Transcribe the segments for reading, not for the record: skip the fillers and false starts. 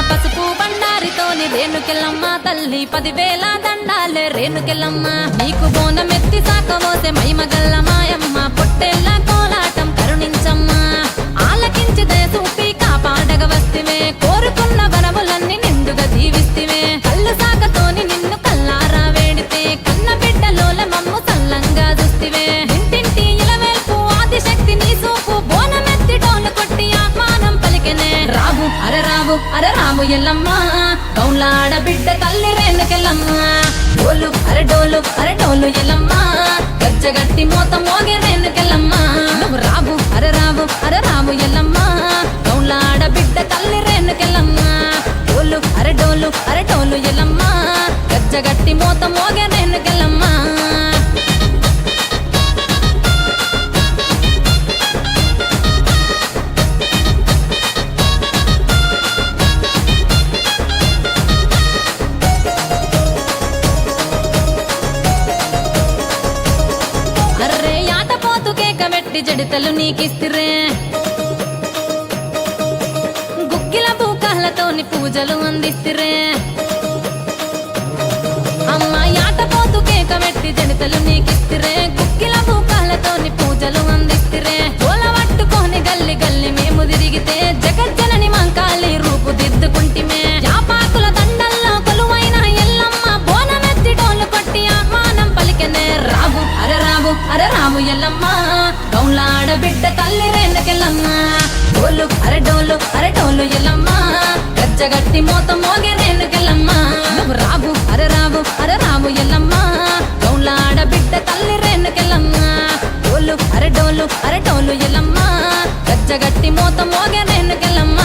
పసుపు బండారితోని రేణుకెళ్ళమ్మ తల్లి 10,000 దండాలే రేణుకెళ్ళమ్మ నీకు బోనమెత్తి సాకమోసే మైమగల్ల మాయమ్మ పొట్టెళ్ళ కోలాటం కరుణించమ్మ ఆలకించి దయచూపి కాపాడగ వస్తివే కోరుకున్న వరములన్నీ నిండుగా దీవిస్తివే కళ్ళు సాకతోని నిన్ను కల్లారా వేడితే కన్న బిడ్డలోల మమ్ము సల్లంగా చూస్తివే ఇంటింటి ఇలవేల్పు ఆదిశక్తి నీ సూపు బోనమెత్తి డోలు కొట్టి ఆహ్వానం పలికెనే రావు అర రాము ఎల్లమ్మ గౌలాడ బిడ్డ తల్లి రేణుకెళ్ళమ్మ డోలు అరడోలు ఎల్లమ్మ గజ్జగట్టి మోత మోగే రేణుకెళ్ళమ్మ నువ్వు రావు అర రాము ఎల్లమ్మ గౌలాడ బిడ్డ తల్లి రేణుకెళ్ళమ్మ డోలు అరడోలు ఎల్లమ్మ గజ్జగట్టి మోత మోగే రేణుకెళ్ళమ్మ జడితలు నీకిస్తిరే గుక్కిల బూకాలతోని పూజలు అందిస్తిరే అమ్మ యాటపోతు కేక మెట్టి జడితలు నీకిస్తిరే గుక్కిల బూకాలతోని పూజలు అందిస్తిరే పూల పట్టుకొని గల్లి గల్లి మేము తిరిగితే జగజ్జనని మంకాలి రూపుదిద్దుకుంటిమే యాపాకుల దండల్లో కొలువైన ఎల్లమ్మ బోనమెత్తి డోలు కొట్టి ఆహ్వానం పలికెనే రావు అర రావు ఎల్లమ్మ గౌలాడ బిడ్డ తల్లి రేణుకెళ్ళమ్మ డోలు అరడోలు ఎల్లమ్మ గజ్జగట్టి మోత మోగే రేణుకెళ్ళమ్మ నువ్వు రావు అర రావు ఎల్లమ్మ గౌలాడ బిడ్డ తల్లి రేణుకెళ్ళమ్మ డోలు అరడోలు ఎల్లమ్మ గజ్జగట్టి మోత మోగే రేణుకెళ్ళమ్మ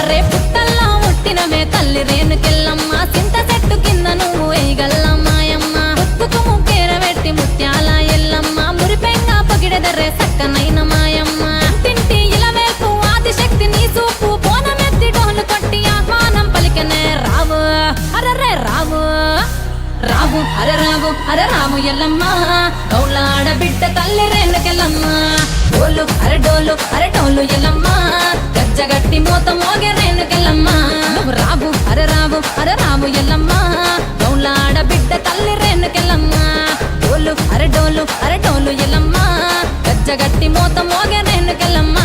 అరే పుట్టల్లో ముట్టినమే తల్లి రేణుకెళ్ళమ్మ చింత చెట్టు కింద నువ్వు వేయగల్లమ్మాయమ్మ ముత్తుకు ముక్కేర పెట్టి ముత్యాల ఎల్లమ్మ మురిపెంగా పగిడెదర్రే సక్కనైన మాయమ్మ తింటి ఇలవేల్పు ఆదిశక్తి నీ చూపు బోనమెత్తి డోలు కొట్టి ఆహ్వానం పలికనే రావు అరరే రావు రావు అరే రావు అరే రాము ఎల్లమ్మ గౌలాడ బిడ్డ తల్లి రేణుకెళ్ళమ్మ డోలు అరే డోలు అరే డోలు ఎల్లమ్మ గజ్జగట్టి మూత మోగే రేణుకెళ్ళమ్మ నువ్వు రావు అరే రావు అరే రాము ఎల్లమ్మ గౌలాడ బిడ్డ తల్లి రేణుకెళ్ళమ్మ డోలు అరే డోలు అరే డోలు ఎల్లమ్మ గజ్జగట్టి మూత మోగే రేణుకెళ్ళమ్మ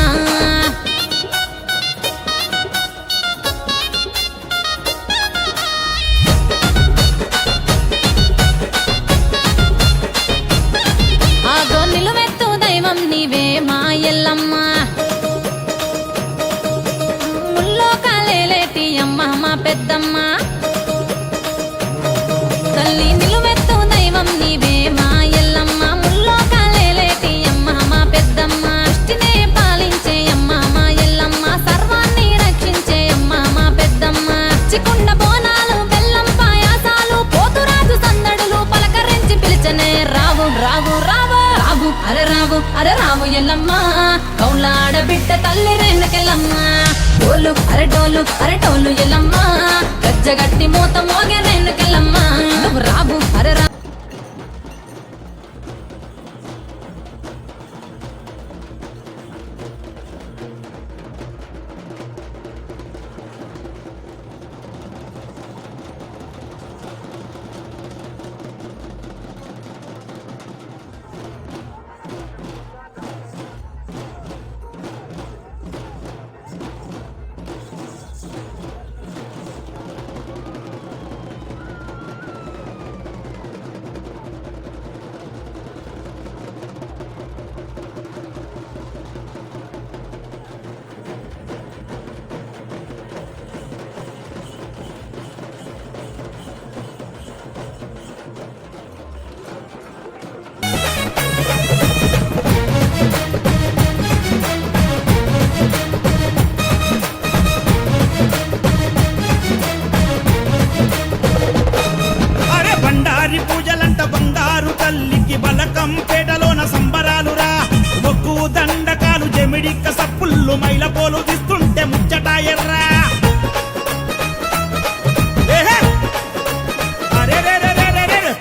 ఆగో నిలువెత్తు దైవం నీవే మా ఎల్లమ్మ ముల్లోకాలేటి అమ్మ మా పెద్దమ్మ తల్లి నిలువెత్తు దైవం నీవే మా ఎల్లమ్మ ముల్లోకాలేటి అమ్మ మా పెద్దమ్మ సృష్టినే పాలించే అమ్మ మా ఎల్లమ్మ సర్వాన్ని రక్షించే అమ్మ మా పెద్దమ్మ చికుండ బోనాలు బెల్లం పాయాసాలు పోతురాజు సందడులు పలకరించి పిలిచనే రావు రావు రావు రావు అరే రావు అరే రావు ఎల్లమ్మ కౌలాడ బిడ్డ తల్లి రేణుకెళ్ళమ్మ డోలు అరే డోలు అరే డోలు ఎల్లమ్మ గజ్జగట్టి మూత మోగే రేణుకెళ్ళమ్మ నువ్వు రావు అరే రా పూజలంట బంగారు తల్లికి బలకం పేటలోన సంబరాలురా ఒక్కు దండకాలు జమిడిక్క సప్పుళ్ళు మైలపోలు తీస్తుంటే ముచ్చటాయర్రా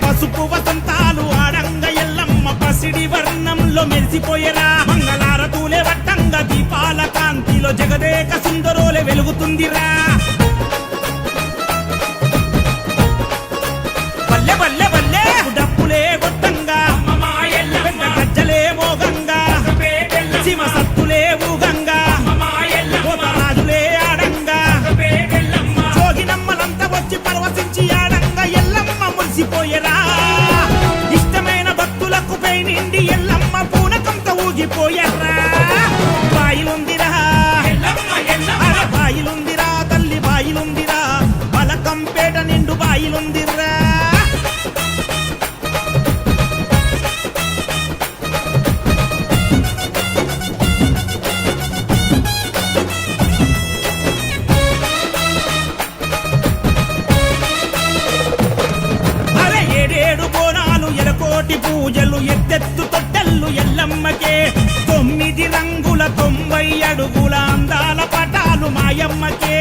పసుపు వసంతాలు ఆడంగ ఎల్లమ్మ పసిడి వర్ణంలో మెరిసిపోయేరా మంగళారతూలే వట్టంగ దీపాల కాంతిలో జగదేక సుందరోలే వెలుగుతుందిరా బల్లె బల్లె బల్లె డప్పులే గొట్టంగా గజ్జలే మోగంగా సీమ సత్తులే ఊగంగా రాజులే ఆడంగా జోగినమ్మలంతా వచ్చి పరవశించి ఆడంగా ఎల్లమ్మ మురిసిపోయేరా ఇష్టమైన భక్తులకు పై నిండి ఎల్లమ్మ పూనకంతో ఊగిపోయర్రా బాయిలుందిరా బాయిలుందిరా తల్లి బాయిలుందిరా బలకంపేట నిండు బాయిలుందిరా ఎలకోటి పూజలు ఎత్తెత్తు తొట్టెల్లు ఎల్లమ్మకే 9 రంగుల 90 అడుగుల అందాల పటాలు మాయమ్మకే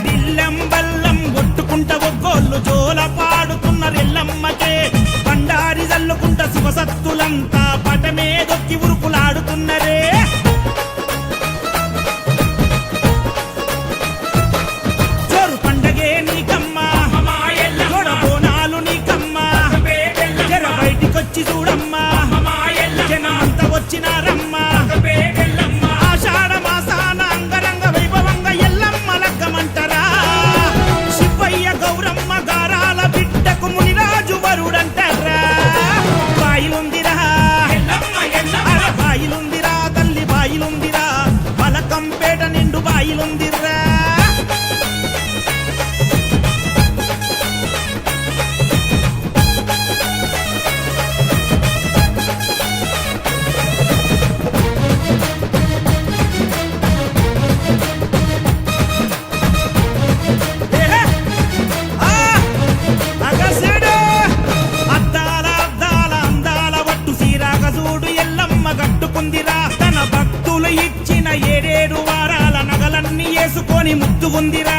డిల్లం బల్లం కొట్టుకుంట ఒగ్గోళ్ళు జోల పాడుతున్నరెల్లమ్మకే బండారి జల్లుకుంట శివసత్తులంతా పటమే దొక్కి ఉరుకులాడుతున్నరే చూడమ్మా జనమంతా వచ్చినారమ్మా ఆషాఢ మాసాన అంగరంగ వైభవంగా ఎల్లమ్మ లగ్గమంటరా శివయ్య గౌరమ్మ గారాల బిడ్డకు మునిరాజు వరుడంటారా బాయిలుందిరా బాయిలుందిరా ముట్టుకొని ముద్దుగుందిరా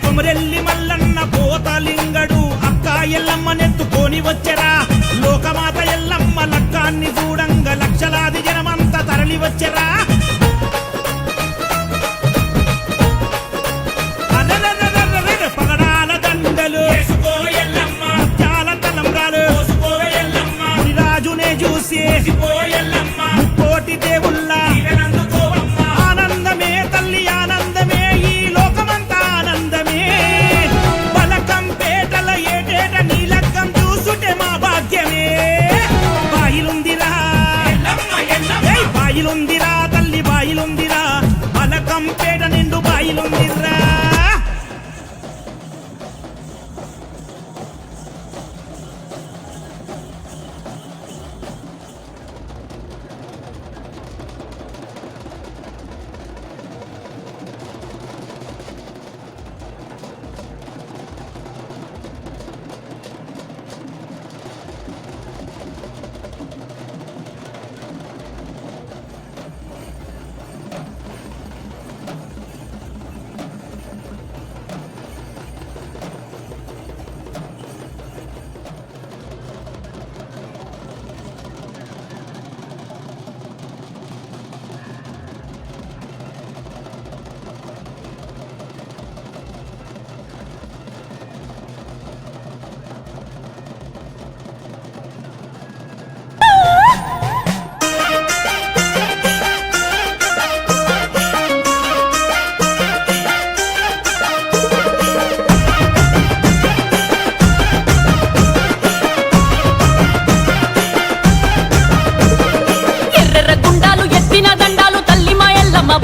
కొమరెల్లి మల్లన్న పోతలింగడు అక్క ఎల్లమ్మ నెత్తుకొని వచ్చరా లోకమాత ఎల్లమ్మ లక్కాన్ని చూడంగ లక్షలాది జనమంతా తరలి వచ్చరా పగడాల దండలు ముత్యాల తలంబ్రాలు రాజునే చూసి కోటి దేవుళ్ళ ఆనందమే తల్లి ఆనందమే ఈ లోకమంతా ఆనందమే బలకంపేటల ఏటేట నీలక్కం చూసుటే మా భాగ్యమే బాయిలుందిరా బాయిలుందిరా తల్లి బాయిలుందిరా బలకంపేట నిండు బాయిలుందిరా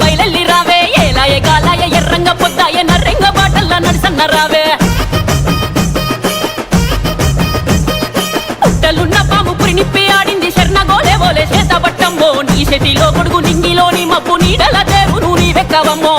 బయలెల్లి రావే ఏలాయ గాలాయ ఎర్రంగ పొద్దాయ నర్రెంగ బాటల్ల నడిసన్న రావే పుట్టలున్న పాము పురినిప్పి ఆడింది శర్ణ గోలే బోలే చేత బట్టమ్మో నీ శతిలో కొడుకు నింగిలోని మబ్బు నీడల దేవును నీవెక్కవమ్మో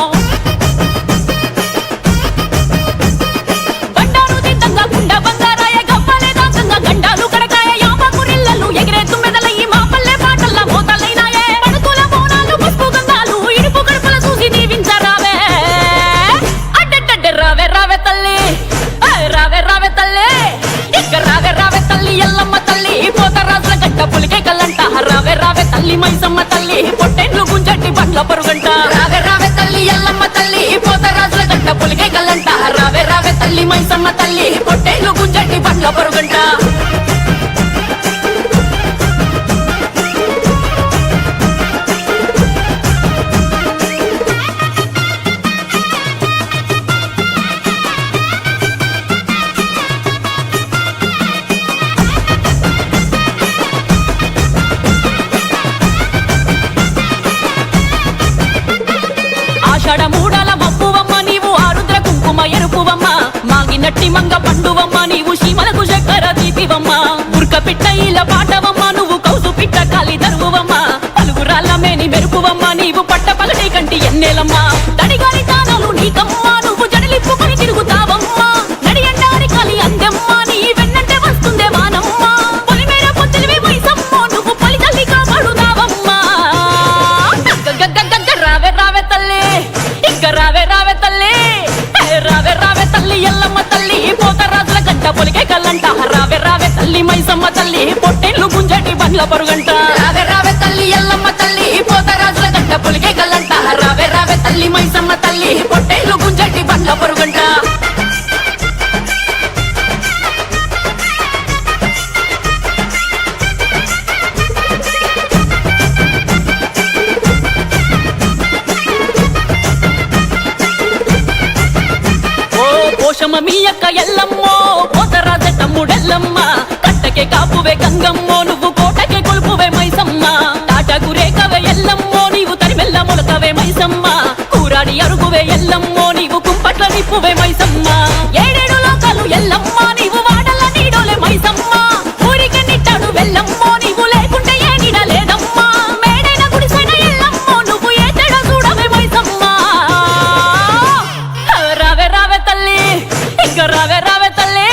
బండారు దిద్దంగా గుండ బంగారాయ గవ్వలే దాకంగా గండాలు కడకాయ యామ కురిల్లలు ఎగిరే తుమ్మెదల ఈ మా పల్లె పాటల్ల మోతలైనాయే పడుకుల బోనాలు పసుపు గంధాలు ఇడుపు గడుపుల చూసి దీవించరావే అడ్డడ్డ రావే రావే తల్లి రావే రావే తల్లి ఇక రావే రావే తల్లి ఎల్లమ్మ తల్లి పోతరాజుల గడ్డ పులికే కల్లంట రావే రావే తల్లి మైసమ్మ తల్లి పొట్టెండ్లు గుంజట్టి బండ్ల పరుగంట రావే రావే తల్లి ఎల్లమ్మ తల్లి పోతరాజుల గడ్డ పులికే కల్లంట రావే రావే తల్లి మైసమ్మ తల్లి పొట్టెండ్లు గుంజట్టి బండ్ల పరుగంట ఆషాఢ మూడాల మబ్బువమ్మ నీవు ఆరుద్ర కుంకుమ ఎరుపువమ్మ మాగినట్టి మంగ పండువమ్మ నీవు శీమలకు చక్కెర దీపివమ్మ ఉర్క పిట్ట ఈల పాటవమ్మ నువ్వు కౌసు పిట్ట కాలి దరువమ్మ పలుగురాళ్ళ మేని మెరుపువమ్మ నీవు పట్ట పగటి కంటి ఎన్నేలమ్మ తడిగారి తానాలు నీకమ్మ నువ్వు జడలిప్పుకొని తిరుగుతావమ్మ నడియండారి కాలి అందెమ్మ నీ వెన్నంటే వస్తుందే వానమ్మ పొలిమేర పొత్తిలివి మైసమ్మ నువ్వు పలి తల్లి కాపాడుదావమ్మ రావే రావే తల్లి ఇక రావే రావే తల్లి రావే రావే తల్లి ఎల్లమ్మ తల్లి పోతరాజుల గడ్డ పొలికే కల్లంట రావే రావే తల్లి మైసమ్మ తల్లి పొట్టెళ్ళు గుంజటి బండ్ల పరుగంట రావే రావే తల్లి ఎల్లమ్మ తల్లి పోతరాజుల గడ్డ పొలికే కల్లంట రావే రావే తల్లి మైసమ్మ తల్లి పొట్టెళ్ళు గుంజటి బండ్ల పరుగంట పోషమ మీ అక్క ఎల్లమ్మో పోతరాజ తమ్ముడెల్లమ్మ కట్టకే కాపువే గంగమ్మో నువ్వు కోటకే కొలుపువే మైసమ్మ తాటకు రేకవే ఎల్లమ్మో నీవు తరిమెల్ల మొలకవే మైసమ్మ కూరాడి అరుగువే ఎల్లమ్మో నీవు కుంపట్ల నిప్పువే మైసమ్మ ఏడేడు లోకాలు ఎల్లమ్మ నీవు వాడల నీడోలే మైసమ్మ ఊరికి నిట్టాడు వెళ్ళమ్మో నీవు లేకుంటే ఏ నీడ లేదమ్మా మేడైన గుడిసైన ఎల్లమ్మో నువ్వు ఏ తేడ చూడవే మైసమ్మ రావే రావే తల్లి ఇక రావే రావే తల్లి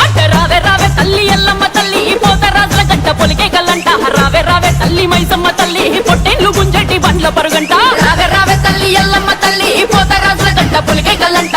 అడ్డ రావే రావే తల్లి ఎల్లమ్మ తల్లి పోతరాజుల గడ్డ పొలికే కల్లంట రావే రావే తల్లి తల్లి మైసమ్మ తల్లి పొట్టేళ్ళు గుంజటి బండ్ల పరుగంట రావే తల్లి ఎల్లమ్మ తల్లి పోతరాజుల గంట పులికే గల్లంట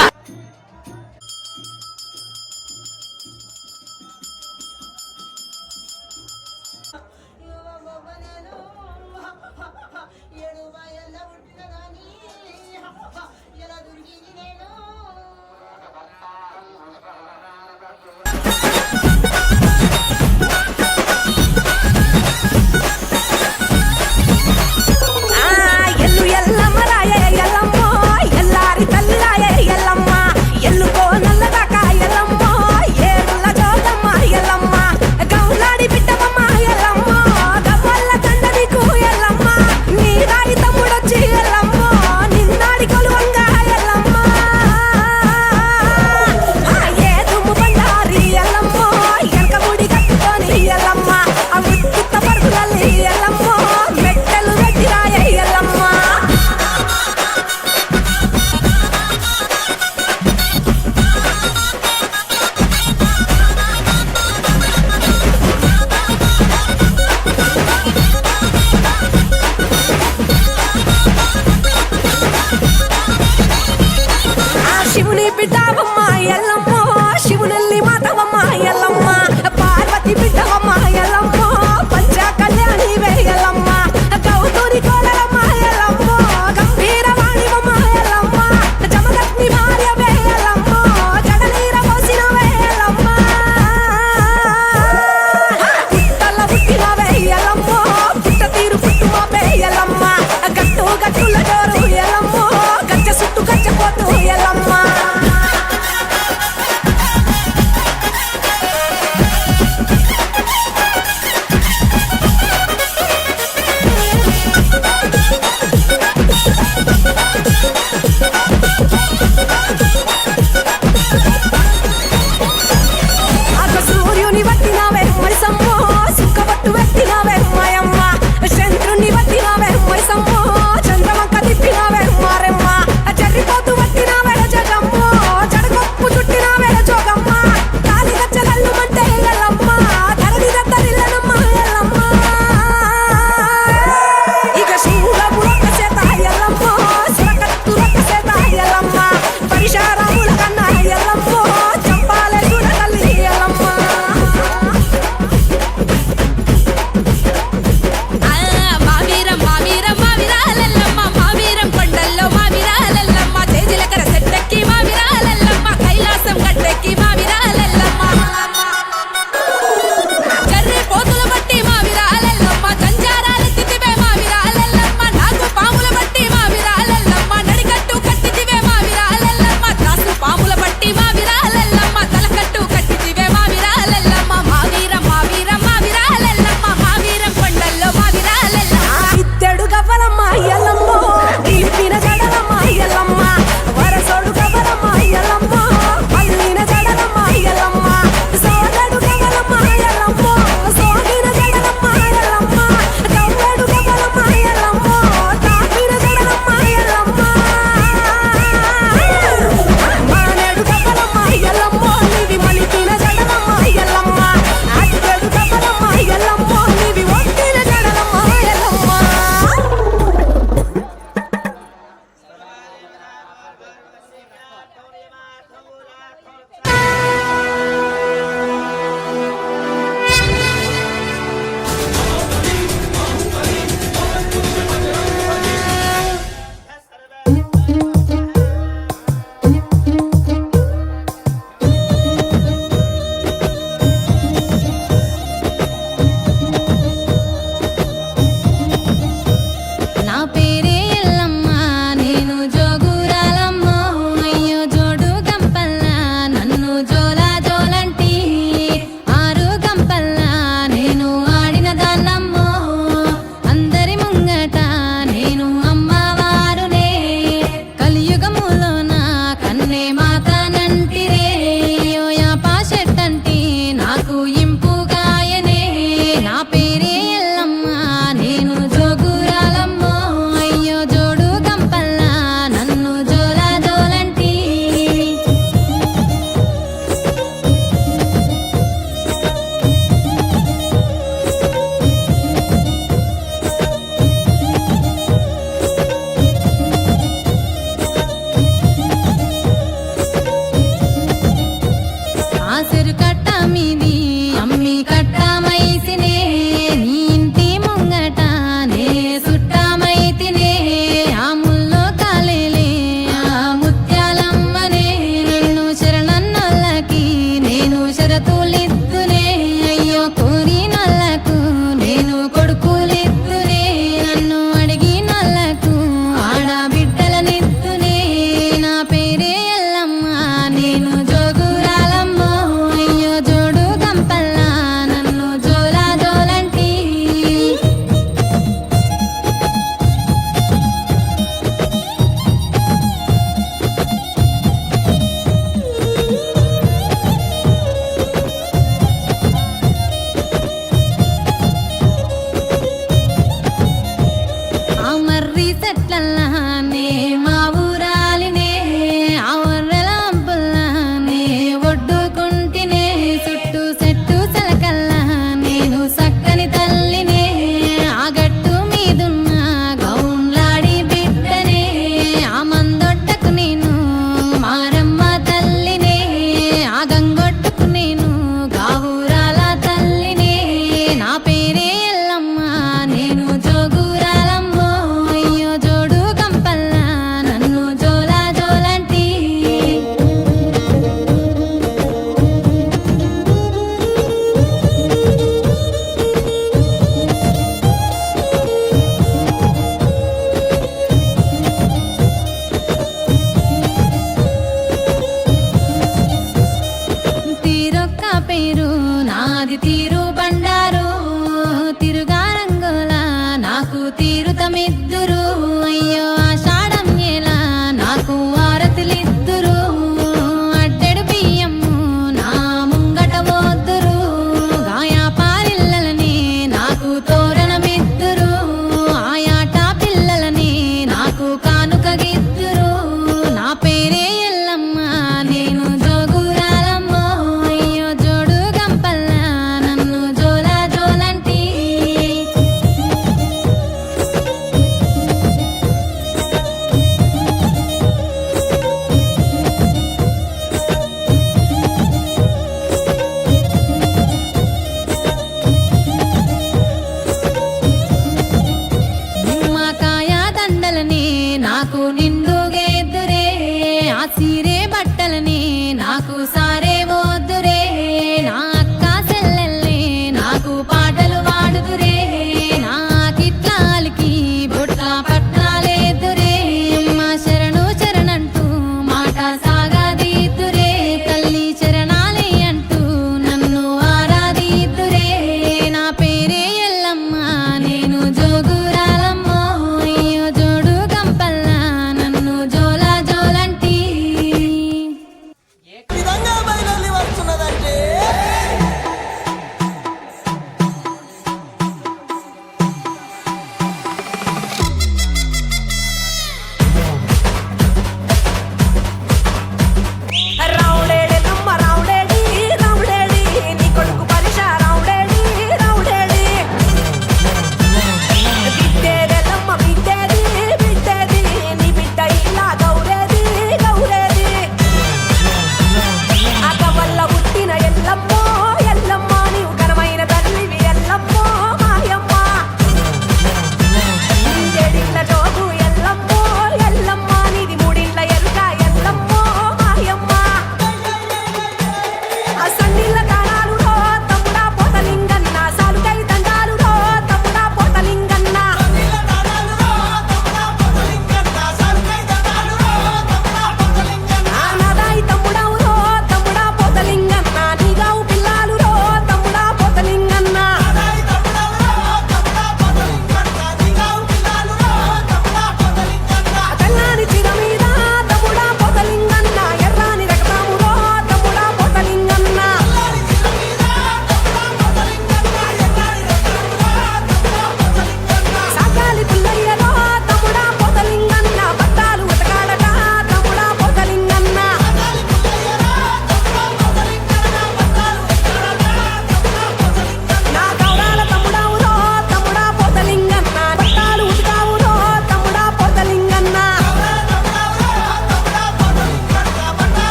ఎల్లు ఎల్లమ్మ రాయే ఎల్లమ్మ ఎల్లారి తల్లాయే ఎల్లమ్మ కట్ట మీది అమ్మి కట్టమైతినే నీ ఇంటి ముంగట నే సుట్టమైతినే ఆ ముల్లో కాలేలే ఆ ముత్యాలమ్మనే నిన్ను శరణన్నోళ్ళకి నేను షరతులిద్దునే అయ్యో కోరినోళ్ళకు నేను కొడుకులిద్దునే నన్ను అడిగినోళ్ళకు ఆడబిడ్డలనిద్దునే నా పేరే ఎల్లమ్మ నేను జోగురాలమ్మో అయ్యో జోడు గంపల్లా నన్ను జోలా జోలంటి ఆ మర్రి చెట్లల్లానే మా ఊరాలినే ఆ ఒర్రెలంపుల్లానే ఒడ్డుకుంటినే చుట్టూ చెట్టు చలకల్లా నేను సక్కని తల్లినే ఆ గట్టు మీదున్న గౌన్లాడి బిడ్డనే ఆ మందొట్టకు నేను మారమ్మ తల్లినే ఆ గంగొట్టుకు నేను గావురాల తల్లినే నా పేరే ఎల్లమ్మ నేను జోగురాలమ్మో అయ్యో జోడు గంపల్లా నన్ను జోలా జోలంటి తీరొక్క పేరు నాది తీరు బండారు తిరుగారంగోలా నాకు తీరుతమిద్దురు అయ్యో ఆషాఢం ఎలా నాకు ఆరతిలిద్దురు అడ్డెడు బియ్యము నా ముంగట పోద్దురు గాయా పారిల్లలని నాకు తోరణమిద్దురు ఆయాట పిల్లలని నాకు కానుకగిద్దురు నా పేరే ఎల్లమ్మ నేను జోగురాలమ్మో అయ్యో జోడు గంపల్లా నన్ను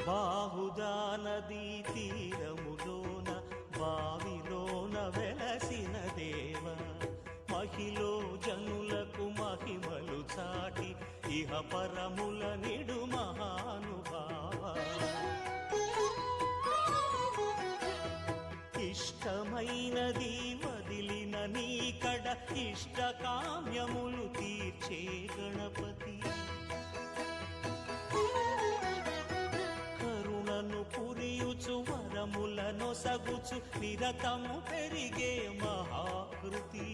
బాహుదా నదీ తీరములోన బావిలోన వెలసిన దేవ మహిలో జనులకు మహిమలు చాటి ఇహ పరముల నిడు మహానుభావ ఇష్టమైనది వదిలిన నీకడ ఇష్ట కామ్యములు తీర్చే గణపతి కరుణను పురియుచు వరములను సగుచు నిరతము పెరిగే మహాకృతి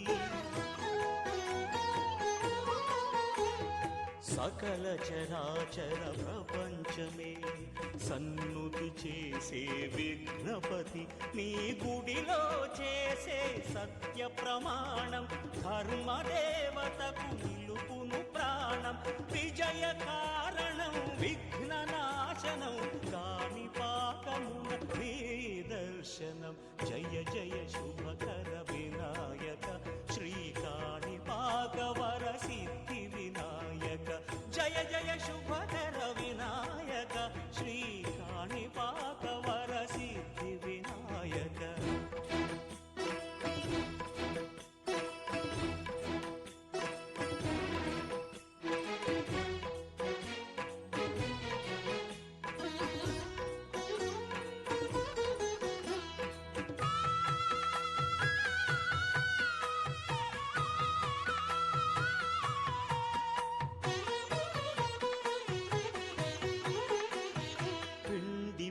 సకల చరాచర ప్రపంచమే సన్నుతి చేసే విఘ్నపతి నీ గుడిలో చేసే సత్య ప్రమాణం ధర్మదేవతకు నిలుపును ప్రాణం విజయ కారణం విఘ్న నాశనం కాణిపాకమున నీ దర్శనం జయ జయ శుభకర వినాయక శ్రీ కాణిపాక వర సిద్ధి వినాయక జయ జయ శుభకర వినాయక శ్రీ కాణిపాక వర సిద్ధి వినాయక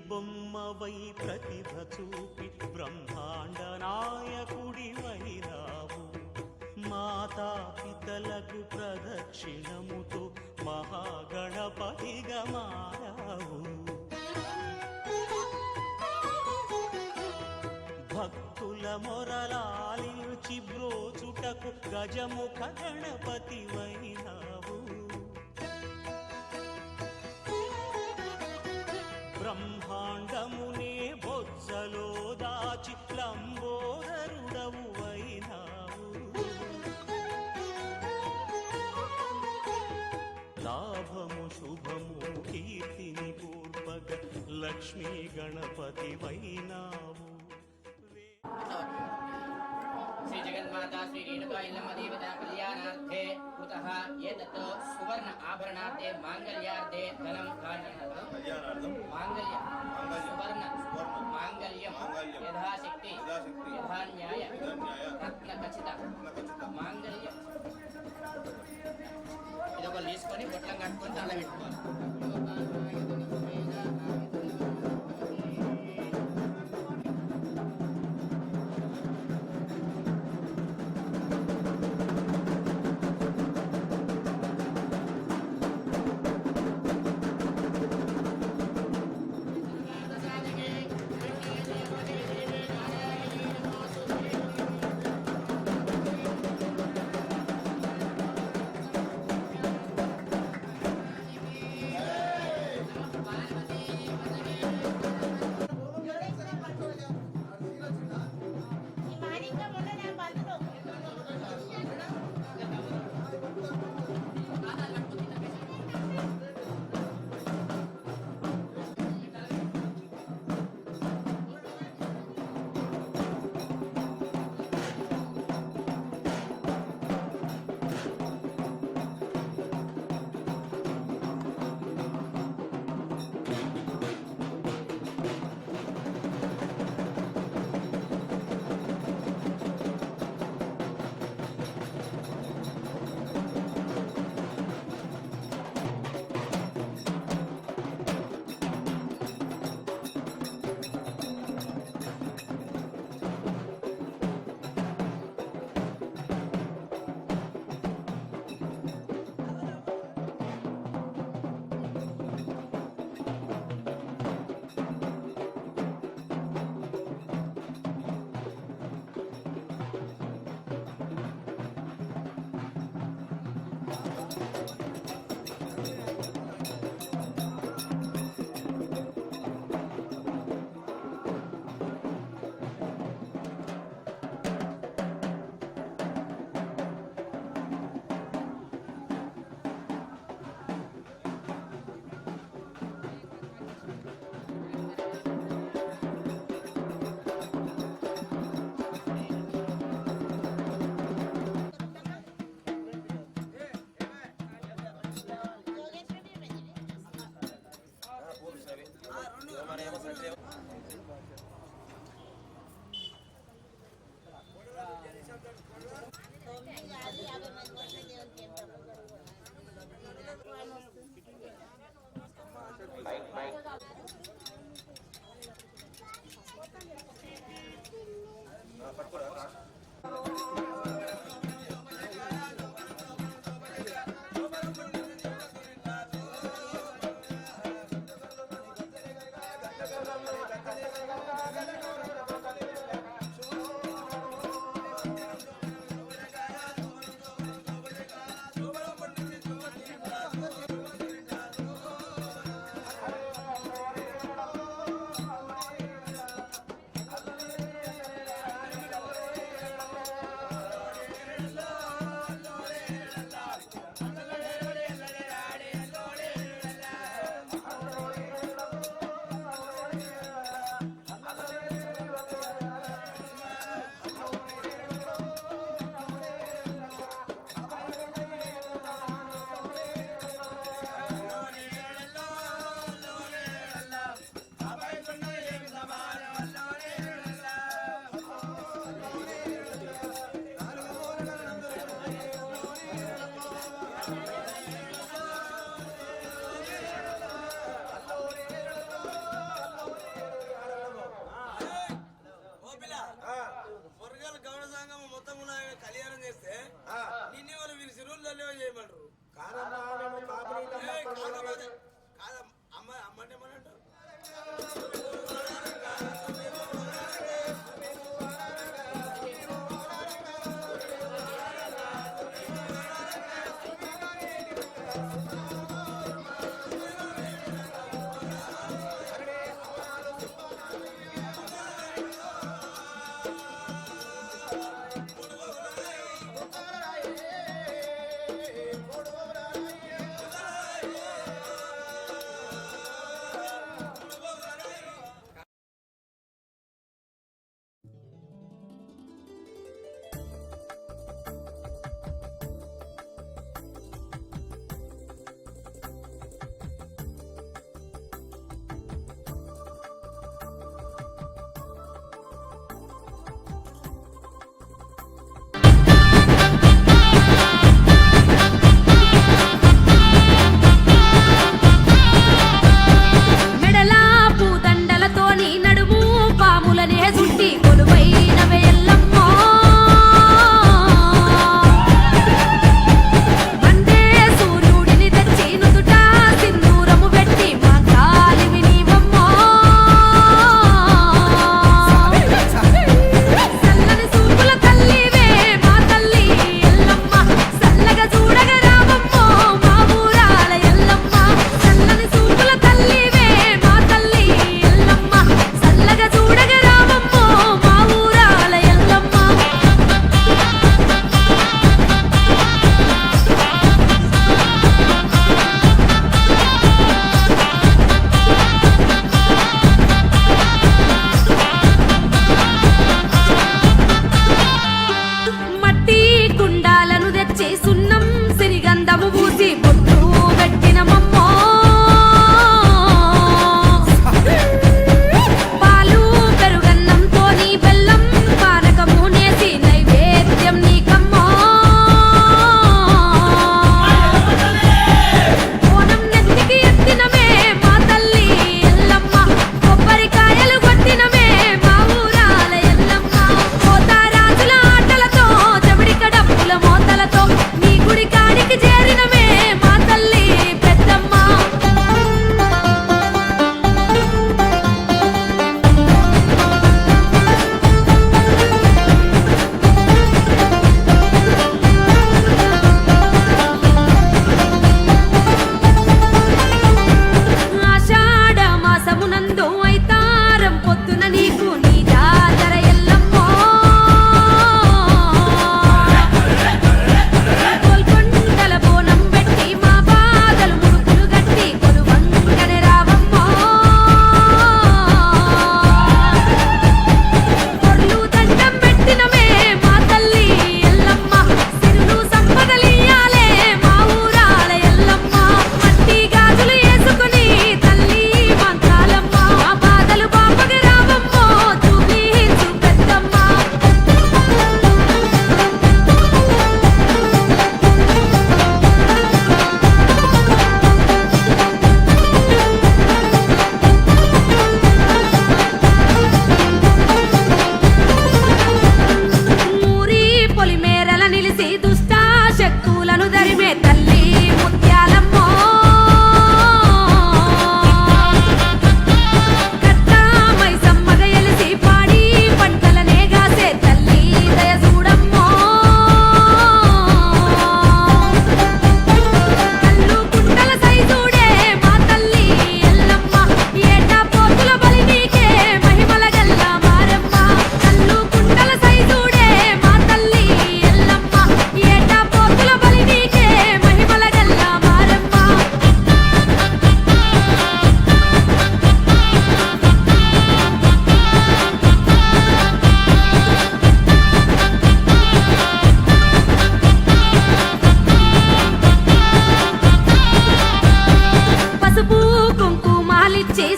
బొమ్మవై ప్రతిభ చూపి బ్రహ్మాండ నాయకుడివైనావు మాతా పితలకు ప్రదక్షిణముతో మహాగణపతిగా మారావు భక్తుల మొరలాలించి బ్రోచుటకు గజముఖ గణపతివైనావు బ్రహ్మాండమునే బొజ్జలో దాచి లంబోదరుడవు అయినావు లాభము శుభము కీర్తిని పూర్వక లక్ష్మీ గణపతి వైనావు श्री जगन्माता श्री रेणुका यल्लम्मा देवता कल्याणार्थे कुतः एतत् सुवर्ण आभरणार्थे मांगल्यार्थे धनं धान्यं मांगल्य सुवर्ण मांगल्यं यथाशक्ति यथा न्याय रत्नखचित मांगल्यं ఇదొక తీసుకొని బొట్లం కట్టుకొని తల పెట్టుకోవాలి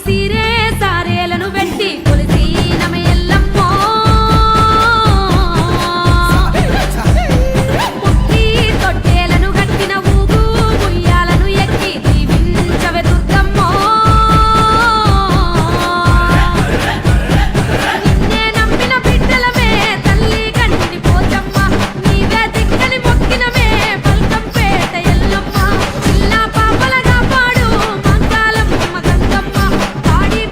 సీరే సారేలను పెట్టి కొలిసి నమయల్లమ్మో పుట్టి తొట్టేలను కట్టిన ఊగు ఉయ్యాలను ఎక్కి దీవించవే దుర్గమ్మో నిన్నే నమ్మిన బిడ్డలమే తల్లి కంటి పోచమ్మ నీవే దిక్కని మొక్కినమే పల్కంపేట ఎల్లమ్మ చిన్న పాపలగా పాడు మంగాలమ్మ గంగమ్మ పాడి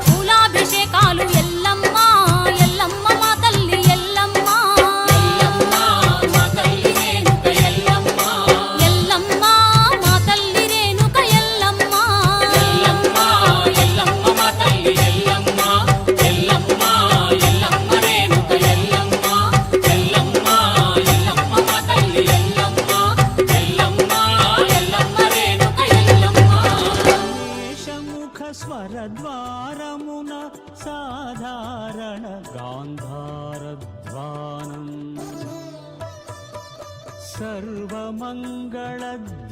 పూలాభిషేకాలు ఎల్లమ్మ ఎల్లమ్మ మా తల్లి ఎల్లమ్మ ఎల్లమ్మ మా తల్లి రేణుక ఎల్లమ్మ ఎల్లమ్మ మా తల్లి రేణుక ఎల్లమ్మ ఎల్లమ్మ ఎల్లమ్మ మా తల్లి ఎల్లమ్మ ఎల్లమ్మ ఎల్లమ్మ రేణుక ఎల్లమ్మ ఎల్లమ్మ ఎల్లమ్మ మా తల్లి ఎల్లమ్మ ఎల్లమ్మ ఎల్లమ్మ రేణుక ఎల్లమ్మ దేశముఖ స్వరద్వారమున సాధారణ గాంధారధ్వానం సర్వమంగళ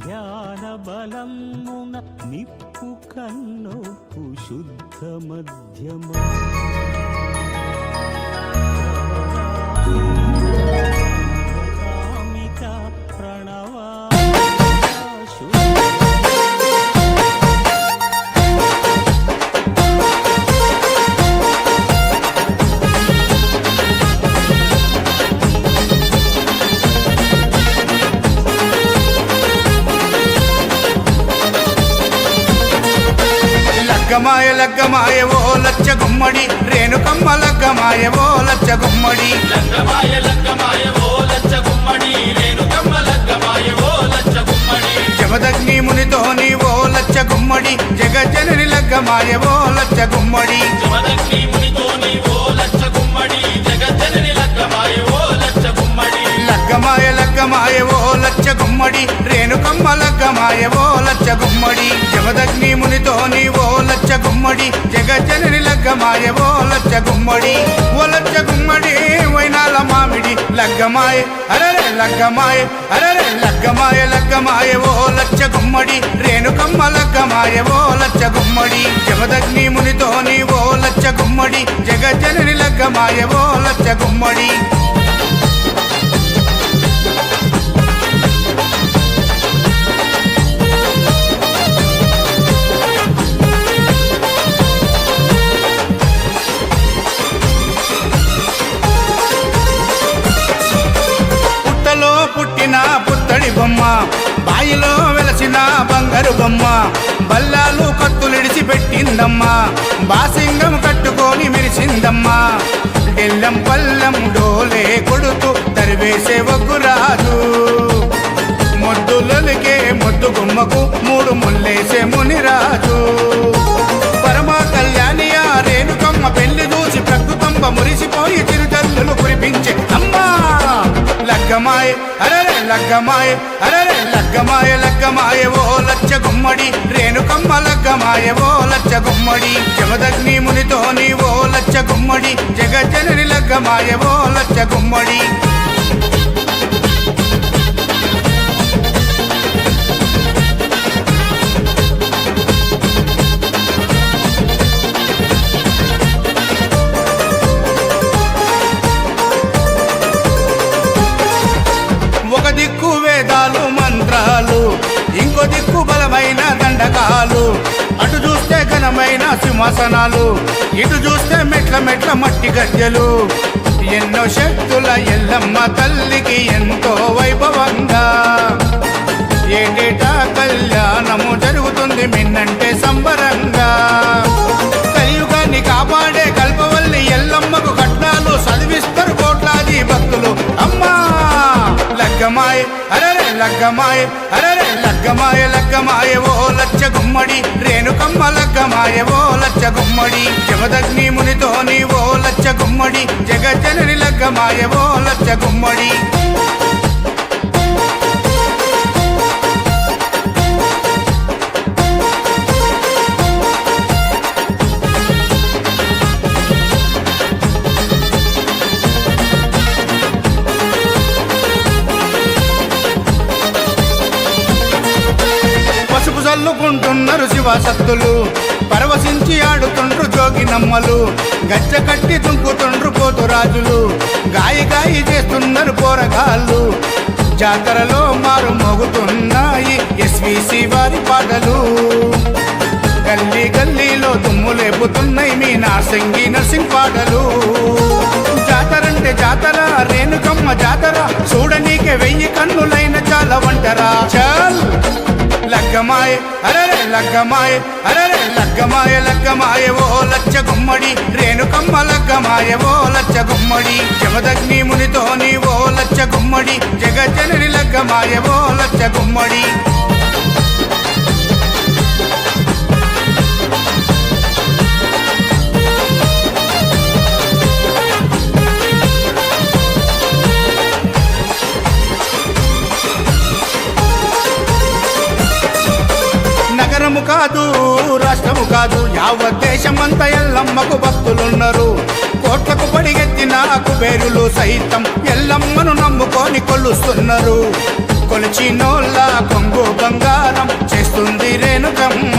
ధ్యాన బలమున నిప్పు కన్నొప్పు శుద్ధ మధ్యమ కామిక ప్రణవా లగ్గమాయ లగ్గమాయ ఓ లచ్చ గుమ్మడి రేణుకమ్మ లగ్గమాయ ఓ లచ్చ గుమ్మడి లగ్గమాయ లగ్గమాయ ఓ లచ్చ గుమ్మడి రేణుకమ్మ లగ్గమాయ ఓ లచ్చ గుమ్మడి జమదగ్ని మునితోని ఓ లచ్చ గుమ్మడి జగజ్జనని లగ్గమాయ ఓ లచ్చ గుమ్మడి జమదగ్ని మునితోని ఓ లచ్చ గుమ్మడి జగజ్జనని లగ్గమాయ ఓ లచ్చ గుమ్మడి లగ్గమాయ లగ్గమాయ ఓ లచ్చ గుమ్మడి రేణుకమ్మ లగ్గమాయ ఓ లచ్చ గుమ్మడి జమదగ్ని మునితోని ఓ లచ్చ గుమ్మడి జగజ్జనని లగ్గమాయ ఓ లచ్చ గుమ్మడి ఓ లచ్చ గుమ్మడి వైనాల మామిడి లగ్గమాయ అరరే లగ్గమాయ అరరే లగ్గమాయ లగ్గమాయ ఓ లచ్చ గుమ్మడి రేణుకమ్మ లగ్గమాయ ఓ లచ్చ గుమ్మడి జమదగ్ని మునితోని ఓ లచ్చ గుమ్మడి జగజ్జనని లగ్గమాయ ఓ లచ్చ గుమ్మడి పుట్టలో పుట్టిన పుత్తడి బొమ్మ బాయిలో వెలసిన బంగారు బొమ్మ బల్లాలు కత్తులిడిచి పెట్టిందమ్మా బాసింగం కట్టుకొని మెరిసిందమ్మా ఎల్లం పల్లం డోలే కొడుతూ తరివేసే ఒగ్గురాజు మొద్దులకే మొద్దు గుమ్మకు మూడు ముల్లేసే మునిరాజు పరమ కళ్యాణియా రేణుకమ్మ పెళ్లి చూసి ప్రకృతంబ మురిసిపోయి చిరుతల్లులు కురిపించే అమ్మా లగ్గమాయ అరరే లగ్గమాయ అరరే లగ్గమాయ లగ్గమాయ ఓ లచ్చ గుమ్మడి రేణుకమ్మ లగ్గమాయ ఓ లచ్చ గుమ్మడి జమదగ్ని మునితోని ఓ లచ్చ గుమ్మడి జగజ్జనని లగ్గమాయ ఓ లచ్చ గుమ్మడి ఒక దిక్కు వేదాలు మంత్రాలు ఇంకో దిక్కు బలమైన దండకాలు అటు చూస్తే ఘనమైన సింహాసనాలు ఇటు చూస్తే మెట్ల మెట్ల మట్టి గజ్జలు ఎన్నో శక్తుల ఎల్లమ్మ తల్లికి ఎంతో వైభవంగా ఏటేటా కళ్యాణము జరుగుతుంది మిన్నంటే సంబరంగా కలియుగాన్ని కాపాడే కల్పవల్లి ఎల్లమ్మకు కట్నాలు చదివిస్తారు కోట్లాది భక్తులు అమ్మా లగ్గమాయ అరరే లగ్గమాయ అరరే లగ్గమాయ లగ్గమాయ ఓ లచ్చ గుమ్మడి రేణుకమ్మ లగ్గమాయ ఓ లచ్చ గుమ్మడి జమదగ్ని మునితోని ఓ లచ్చ గుమ్మడి జగజ్జనని లగ్గమాయ ఓ లచ్చ గుమ్మడి పసుపు చల్లుకుంటున్నారు శివసత్తులు పరవశించి ఆడుతుండ్రు జోగినమ్మలు గజ్జ కట్టి దుంకుతుండ్రు పోతురాజులు గాయి గాయి చేస్తున్నారు పోరగాళ్ళు జాతరలో మారు మోగుతున్నాయి ఎస్విసి వారి పాటలు గల్లీ గల్లీలో దుమ్ము లేపుతున్నాయి మీ నార్సింగి నర్సింగ్ పాటలు జాతరంటే జాతర రేణుకమ్మ జాతర చూడనీకే 1000 కన్నులైన చాలా వంటరా చల్ లగ్గమాయ అరరే లగ్గమాయ అరరే లగ్గమాయ లగ్గమాయ ఓ లచ్చ గుమ్మడి రేణుకమ్మ లగ్గమాయ ఓ లచ్చ గుమ్మడి జమదగ్ని మునితో నీవో లచ్చ గుమ్మడి జగజ్జనని లగ్గమాయ ఓ లచ్చ గుమ్మడి నగరము కాదు రాష్ట్రము కాదు యావత్ దేశమంతా ఎల్లమ్మకు భక్తులున్నారు కోట్లకు పడిగెత్తిన కుబేరులు సైతం ఎల్లమ్మను నమ్ముకొని కొలుస్తున్నారు కొలిచినోళ్ళ కొంగు బంగారం చేస్తుంది రేణుకమ్మ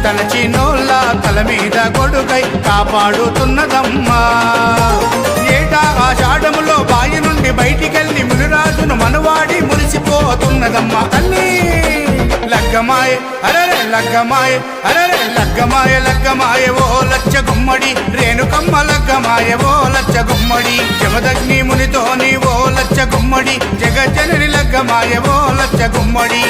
తలచినోళ్ళ తల మీద గొడుగై కాపాడుతున్నదమ్మా ఏటా ఆషాఢములో బాయి నుండి బయటికెళ్ళి మునిరాజును మనవాడి మురిసిపోతున్నదమ్మా తల్లి లగ్గమాయ అరరే లగ్గమాయ అరరే లగ్గమాయ లగ్గమాయ ఓ లచ్చ గుమ్మడి రేణుకమ్మ లగ్గమాయ ఓ లచ్చ గుమ్మడి జమదగ్ని మునితో నీవో లచ్చ గుమ్మడి జగజ్జనని లగ్గమాయ ఓ లచ్చ గుమ్మడి